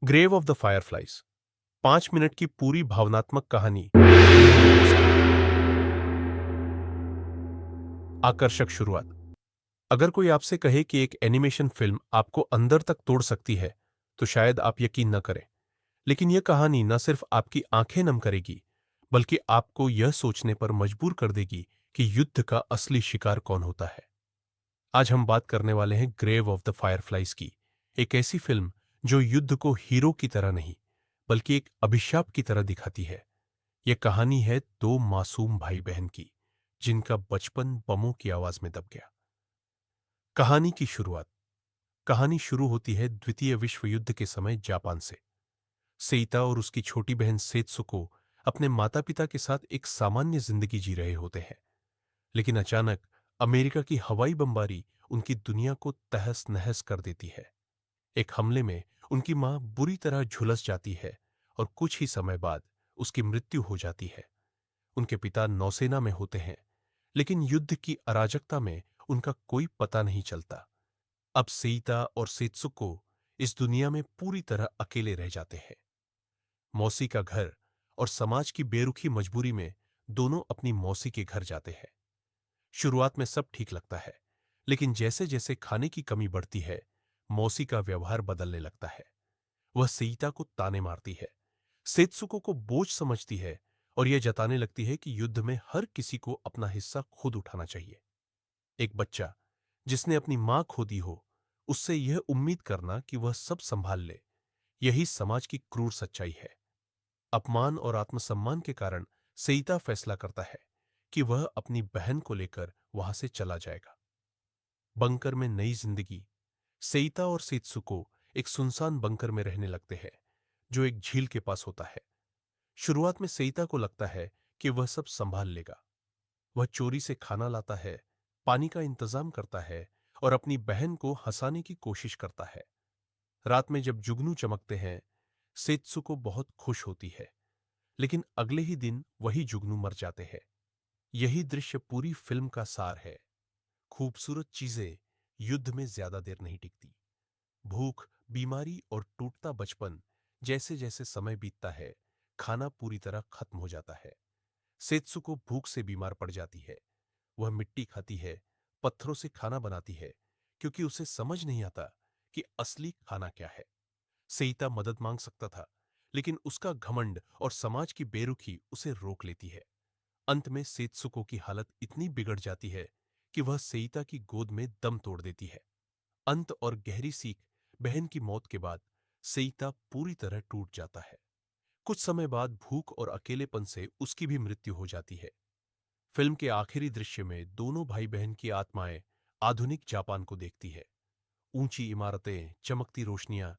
Grave of the fireflies 5 minute की पूरी भावनात्मक कहानी। आकर्षक शुरुआत। अगर कोई आपसे कहे कि एक एनिमेशन फिल्म आपको अंदर तक तोड़ सकती है, तो शायद आप यकीन न करें। लेकिन यह कहानी न सिर्फ आपकी आंखें नम करेगी, बल्कि आपको यह सोचने पर मजबूर कर देगी कि युद्ध का असली शिकार कौन होता है। आज हम बात करने वाले हैं ग्रेव ऑफ द फायरफ्लाइज की, एक ऐसी फिल्म जो युद्ध को हीरो की तरह नहीं, बल्कि एक अभिशाप की तरह दिखाती है। यह कहानी है दो मासूम भाई बहन की, जिनका बचपन बमों की आवाज में दब गया। कहानी की शुरुआत। कहानी शुरू होती है द्वितीय विश्व युद्ध के समय जापान से। सेइता और उसकी छोटी बहन सेत्सुको अपने माता पिता के साथ एक सामान्य जिंदगी जी रहे होते हैं। लेकिन अचानक अमेरिका की हवाई बमबारी उनकी दुनिया को तहस नहस कर देती है। एक हमले में उनकी मां बुरी तरह झुलस जाती है और कुछ ही समय बाद उसकी मृत्यु हो जाती है। उनके पिता नौसेना में होते हैं, लेकिन युद्ध की अराजकता में उनका कोई पता नहीं चलता। अब सेइता और सेत्सुको इस दुनिया में पूरी तरह अकेले रह जाते हैं। मौसी का घर और समाज की बेरुखी मजबूरी में दोनों अपनी मौसी के घर जाते हैं। शुरुआत में सब ठीक लगता है, लेकिन जैसे जैसे खाने की कमी बढ़ती है, मौसी का व्यवहार बदलने लगता है। वह सेइता को ताने मारती है, सेत्सुको को बोझ समझती है और यह जताने लगती है कि युद्ध में हर किसी को अपना हिस्सा खुद उठाना चाहिए। एक बच्चा जिसने अपनी मां खो दी हो, उससे यह उम्मीद करना कि वह सब संभाल ले, यही समाज की क्रूर सच्चाई है। अपमान और आत्मसम्मान के कारण सेइता फैसला करता है कि वह अपनी बहन को लेकर वहां से चला जाएगा। बंकर में नई जिंदगी। सेइता और सेत्सुको एक सुनसान बंकर में रहने लगते हैं, जो एक झील के पास होता है। शुरुआत में सेइता को लगता है कि वह सब संभाल लेगा। वह चोरी से खाना लाता है, पानी का इंतजाम करता है और अपनी बहन को हंसाने की कोशिश करता है। रात में जब जुगनू चमकते हैं, सेत्सुको बहुत खुश होती है, लेकिन अगले ही दिन वही जुगनू मर जाते हैं। यही दृश्य पूरी फिल्म का सार है। खूबसूरत चीजें युद्ध में ज्यादा देर नहीं टिकती। भूख, बीमारी और टूटता बचपन, जैसे जैसे समय बीतता है, खाना पूरी तरह खत्म हो जाता है। सेत्सुको भूख से बीमार पड़ जाती है। वह मिट्टी खाती है, पत्थरों से खाना बनाती है, क्योंकि उसे समझ नहीं आता कि असली खाना क्या है। सेइता मदद मांग सकता था, लेकिन उसका घमंड और समाज की बेरुखी उसे रोक लेती है। अंत में सेत्सुको की हालत इतनी बिगड़ जाती है कि वह सेइता की गोद में दम तोड़ देती है। अंत और गहरी सीख। बहन की मौत के बाद सेइता पूरी तरह टूट जाता है। कुछ समय बाद भूख और अकेलेपन से उसकी भी मृत्यु हो जाती है। फिल्म के आखिरी दृश्य में दोनों भाई बहन की आत्माएं आधुनिक जापान को देखती है। ऊंची इमारतें, चमकती रोशनियां